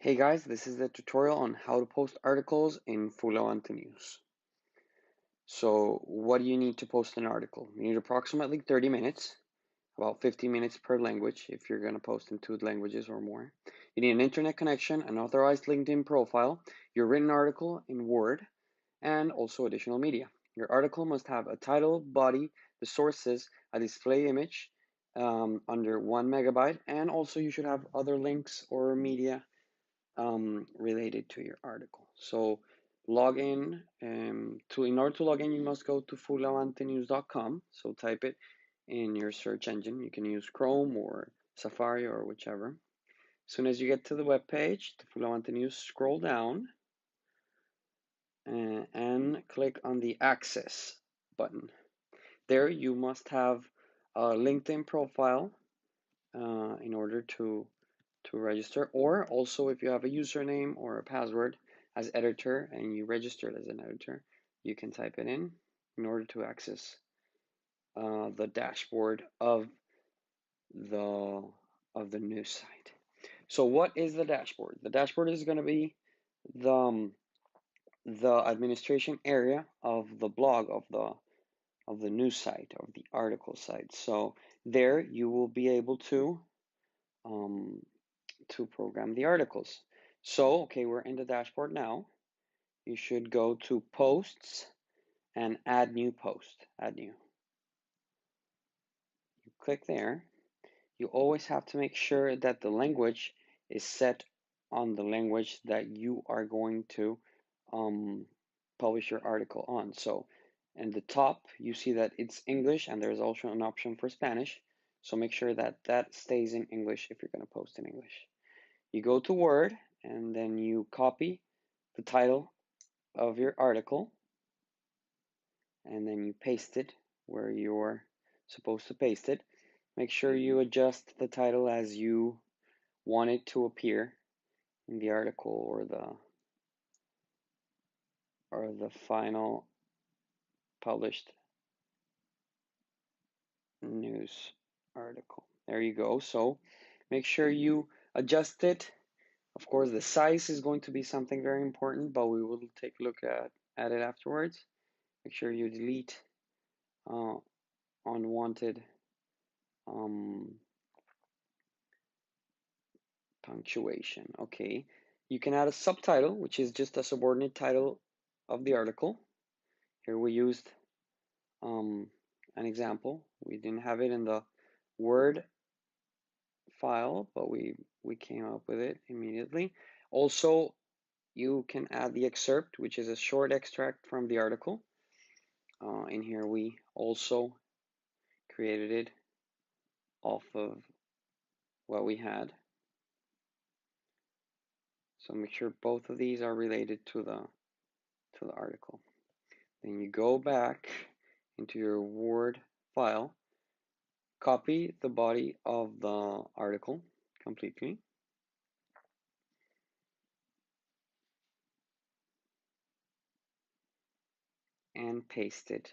Hey guys, this is the tutorial on how to post articles in FullAvanteNews. So what do you need to post an article? You need approximately 30 minutes, about 15 minutes per language if you're going to post in 2 languages or more. You need an internet connection, an authorized LinkedIn profile, your written article in Word, and also additional media. Your article must have a title, body, the sources, a display image under 1 megabyte, and also you should have other links or media related to your article. So log in in order to log in, you must go to FullAvanteNews.com. So type it in your search engine. You can use Chrome or Safari or whichever. As soon as you get to the web page, the FullAvante News, scroll down and click on the Access button. There you must have a LinkedIn profile in order to register, or also if you have a username or a password as editor and you registered as an editor, you can type it in order to access the dashboard the of the news site. So what is the dashboard? The dashboard is going to be the administration area of the blog of the news site, of the article site. So there you will be able um, to program the articles. So, okay, we're in the dashboard now. You should go to posts and add new post, add new. You click there. You always have to make sure that the language is set on the language that you are going to um, publish your article on. So in the top, you see that it's English and there's also an option for Spanish. So make sure that that stays in English if you're going to post in English. You go to Word and then you copy the title of your article and then you paste it where you're supposed to paste it. Make sure you adjust the title as you want it to appear in the article or the final published news article. There you go. So make sure you adjust it. Of course, the size is going to be something very important, but we will take a look at it afterwards. Make sure you delete uh, unwanted um, punctuation. Okay, you can add a subtitle, which is just a subordinate title of the article. Here we used um, an example. We didn't have it in the Word file, but we came up with it immediately. Also, you can add the excerpt, which is a short extract from the article. In here, we also created it off of what we had. So make sure both of these are related to the article. Then you go back into your Word file, copy the body of the article completely, and paste it.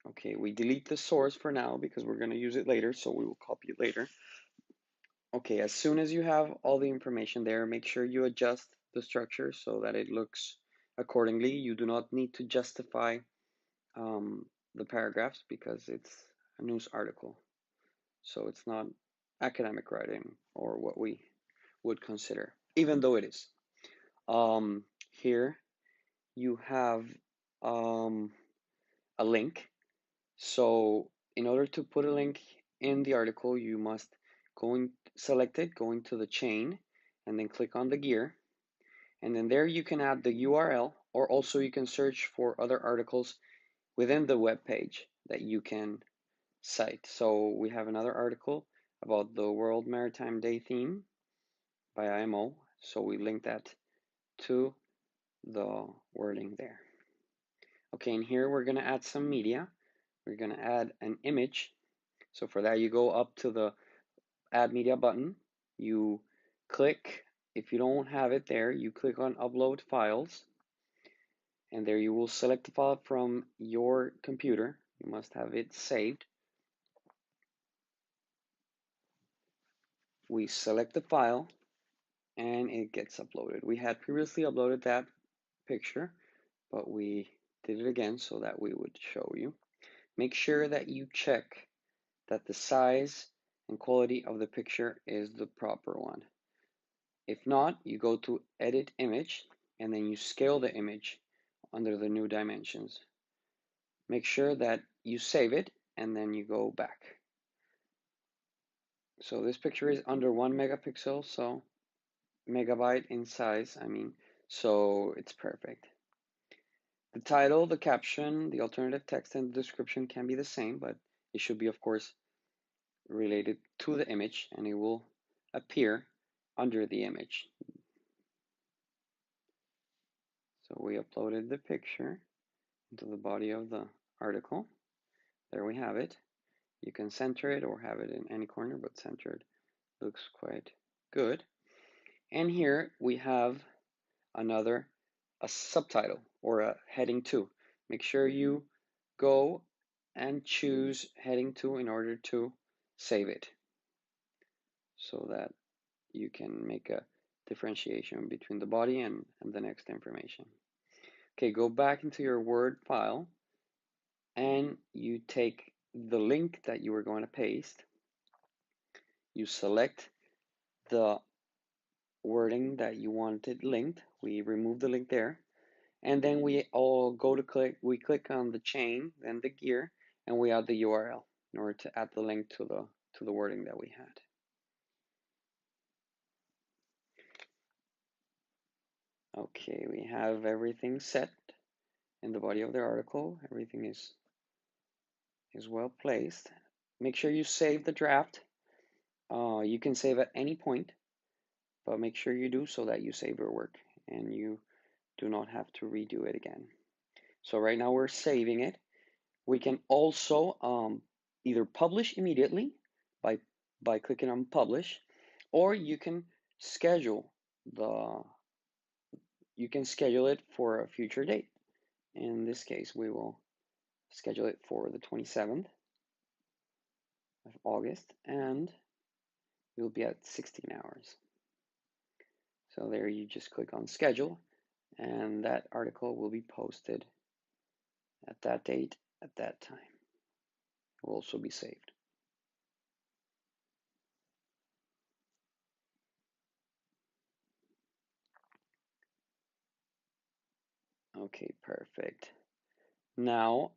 Okay, we delete the source for now because we're going to use it later, so we will copy it later. Okay, as soon as you have all the information there, make sure you adjust the structure so that it looks accordingly. You do not need to justify the paragraphs because it's a news article. So it's not academic writing or what we would consider, even though it is. Here you have a link. So in order to put a link in the article, you must select it, go into the chain, and then click on the gear. And then there you can add the URL, or also you can search for other articles within the web page that you can cite. So we have another article about the World Maritime Day theme by IMO. So we link that to the wording there. Okay, and here we're going to add some media. We're going to add an image. So for that, you go up to the Add Media button. You click, if you don't have it there, you click on Upload Files. And there you will select the file from your computer. You must have it saved. we select the file and it gets uploaded. We had previously uploaded that picture, but we did it again so that we would show you. Make sure that you check that the size and quality of the picture is the proper one. If not, you go to Edit Image and then you scale the image under the new dimensions. Make sure that you save it and then you go back. So this picture is under 1 megapixel, so megabyte in size, so it's perfect. The title, the caption, the alternative text, and the description can be the same, but it should be, of course, related to the image, and it will appear under the image. So we uploaded the picture into the body of the article. There we have it. You can center it or have it in any corner, but centered looks quite good. And here we have a subtitle or a heading 2. Make sure you go and choose heading 2 in order to save it so that you can make a differentiation between the body and the next information. Okay, go back into your Word file and you take the link that you were going to paste. You select the wording that you wanted linked. We remove the link there. And then we all go to click on the chain, then the gear, and we add the URL in order to add the link to the wording that we had. Okay, we have everything set in the body of the article. Everything is well placed. Make sure you save the draft. You can save at any point, but make sure you do so that you save your work and you do not have to redo it again. So right now we're saving it. We can also either publish immediately by clicking on publish, or you can schedule it for a future date. In this case, we will schedule it for the 27th of August, and you'll be at 16 hours. So there you just click on schedule, and that article will be posted at that date, at that time. It will also be saved. Okay, perfect. Now,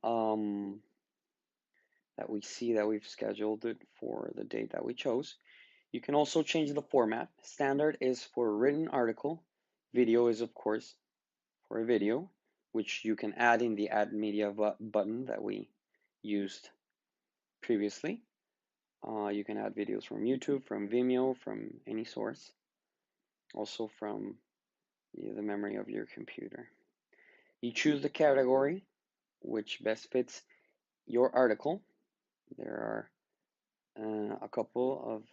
that we see that we've scheduled it for the date that we chose, you can also change the format. Standard is for a written article. Video is, of course, for a video, which you can add in the Add Media button that we used previously. You can add videos from YouTube, from Vimeo, from any source, also from the memory of your computer. You choose the category which best fits your article. There are a couple of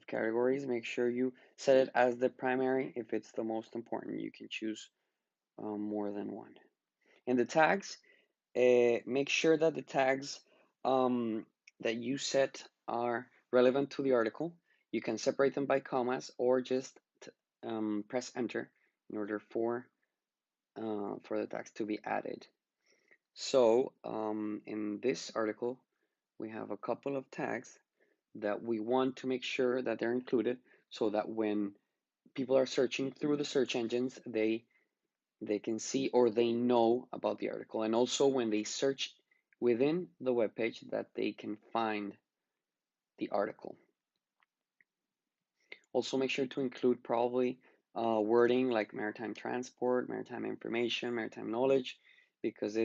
categories. Make sure you set it as the primary. If it's the most important, you can choose more than one. And the tags, make sure that the tags that you set are relevant to the article. You can separate them by commas or just press enter in order for the tags to be added. So in this article, we have a couple of tags that we want to make sure that they're included so that when people are searching through the search engines, they can see or they know about the article. And also when they search within the web page, that they can find the article. Also make sure to include probably wording like maritime transport, maritime information, maritime knowledge, because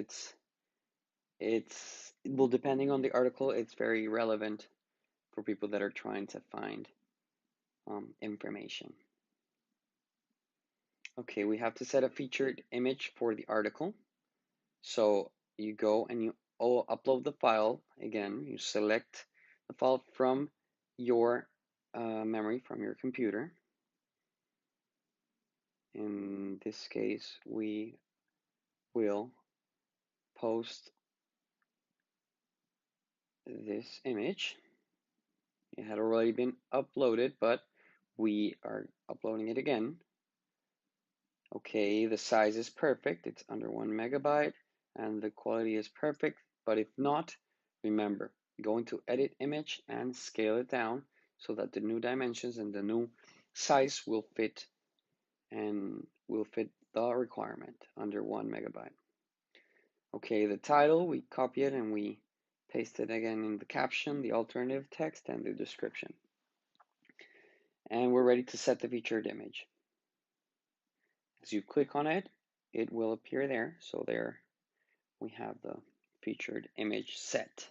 well, depending on the article, it's very relevant for people that are trying to find information. Okay, we have to set a featured image for the article. So you go and you upload the file. Again, you select the file from your memory, from your computer. In this case, we will post this image. It had already been uploaded, but We are uploading it again. Okay, the size is perfect. It's under 1 megabyte and the quality is perfect. But if not, remember, go into edit image and scale it down so that the new dimensions and the new size will fit the requirement under 1 megabyte. Okay, the title, we copy it and we paste it again in the caption, the alternative text, and the description. And we're ready to set the featured image. As you click on it, it will appear there. So there we have the featured image set.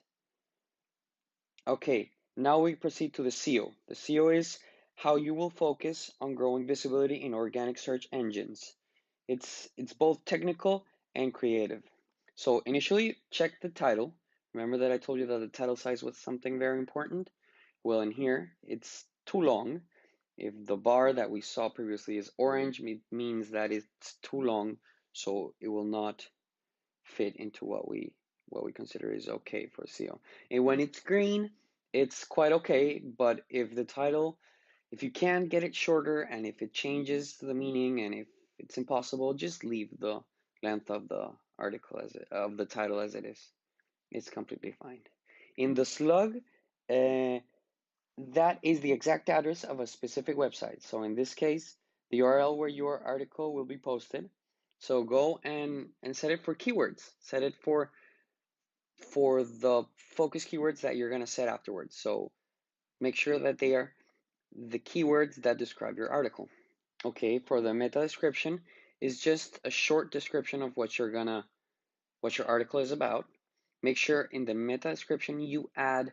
Okay, now we proceed to the SEO. The SEO is how you will focus on growing visibility in organic search engines. It's both technical and creative. So initially, check the title. Remember that I told you that the title size was something very important? Well, in here, it's too long. If the bar that we saw previously is orange, it means that it's too long, so it will not fit into what we consider is okay for SEO. And when it's green, it's quite okay, but if you can't get it shorter and if it changes the meaning and if it's impossible, just leave the length of the article of the title as it is. It's completely fine. In the slug, that is the exact address of a specific website. So in this case, the URL where your article will be posted. So go and set it for keywords. Set it for the focus keywords that you're going to set afterwards. So make sure that they are the keywords that describe your article. Okay, for the meta description is just a short description of what your article is about. Make sure in the meta description you add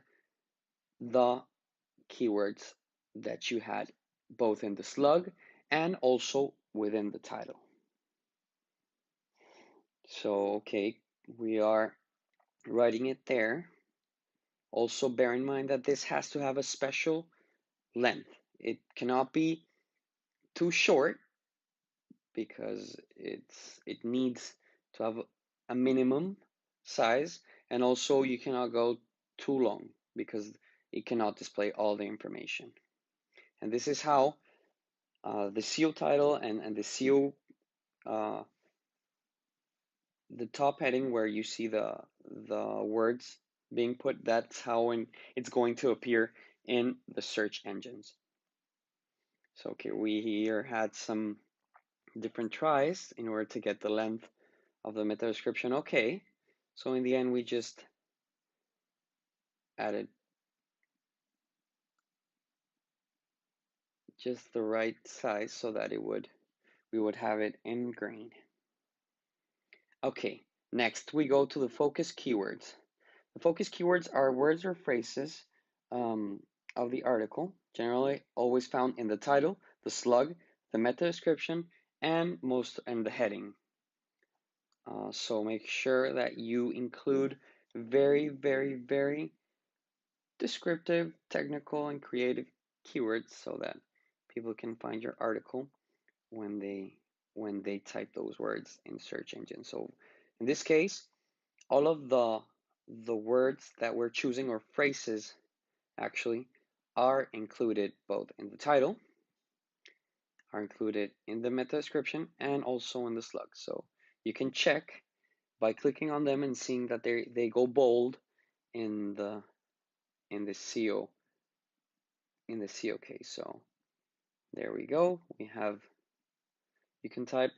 the keywords that you had both in the slug and also within the title. So, okay, we are writing it there. Also bear in mind that this has to have a special length. It cannot be too short because it needs to have a minimum size, and also you cannot go too long because it cannot display all the information. And this is how the SEO title and the SEO, the top heading where you see the words being put, that's how it's going to appear in the search engines. So okay, we here had some different tries in order to get the length of the meta description. Okay, so in the end we just added just the right size so that we would have it in green. Okay, next we go to the focus keywords. The focus keywords are words or phrases of the article, generally always found in the title, the slug, the meta description, and the heading. So make sure that you include very, very, very descriptive, technical, and creative keywords so that people can find your article when they type those words in search engine. So in this case, all of the words that we're choosing, or phrases actually, are included both in the title, are included in the meta description, and also in the slug. So you can check by clicking on them and seeing that they go bold in the SEO case. So there we go. You can type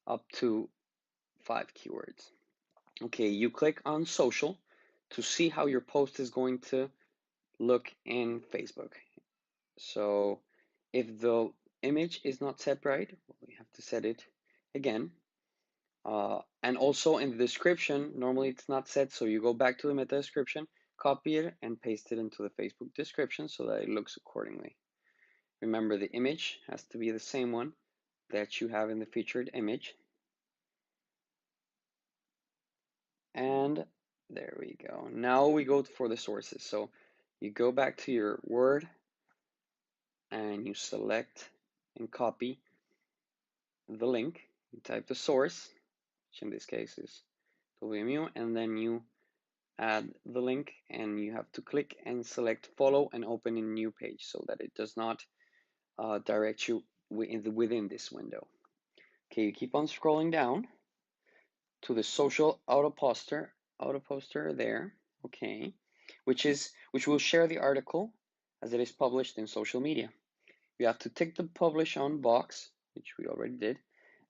up to 5 keywords. Okay, you click on social to see how your post is going to look in Facebook. So if the image is not set right, we have to set it again. And also in the description, normally it's not set, so you go back to the meta description, copy it, and paste it into the Facebook description so that it looks accordingly. Remember, the image has to be the same one that you have in the featured image. And there we go. Now we go for the sources. So you go back to your Word and you select and copy the link. You type the source, which in this case is WMU, and then you add the link and you have to click and select follow and open a new page so that it does not direct you within this window. Okay, you keep on scrolling down to the social auto poster there, okay, which will share the article as it is published in social media. You have to tick the publish on box, which we already did,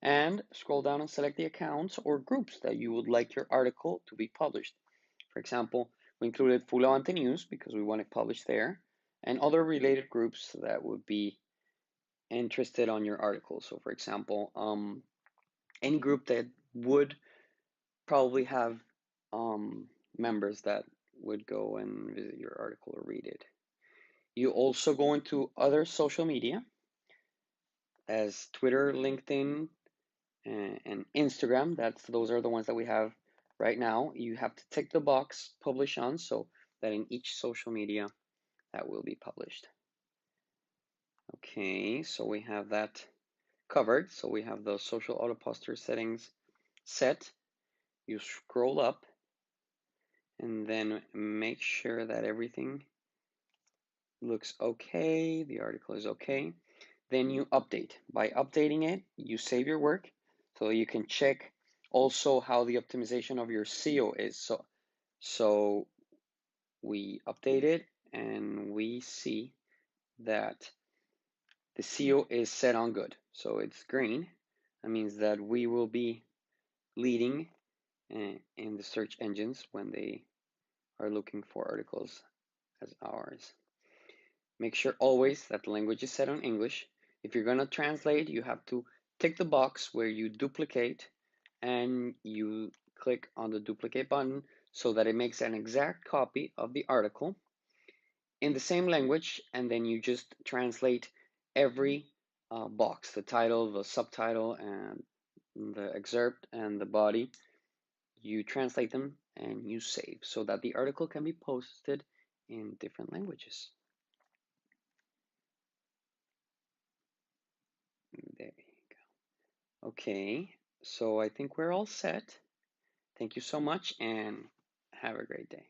and scroll down and select the accounts or groups that you would like your article to be published. For example, we included FullAvanteNews because we want it published there, and other related groups that would be interested on your article. So, for example, any group that would probably have members that would go and visit your article or read it. You also go into other social media as Twitter, LinkedIn, and Instagram. Those are the ones that we have right now. You have to tick the box publish on so that in each social media that will be published. Okay, so we have that covered. So we have the social auto poster settings set. You scroll up and then make sure that everything looks okay, the article is okay. Then you update. By updating it, you save your work so you can check also how the optimization of your SEO is. So we update it and we see that the SEO is set on good. So it's green. That means that we will be leading in the search engines when they are looking for articles as ours. Make sure always that the language is set on English. If you're going to translate, you have to tick the box where you duplicate and you click on the duplicate button so that it makes an exact copy of the article in the same language, and then you just translate every box, the title, the subtitle, and the excerpt and the body. You translate them and you save so that the article can be posted in different languages. There you go. Okay, so I think we're all set. Thank you so much and have a great day.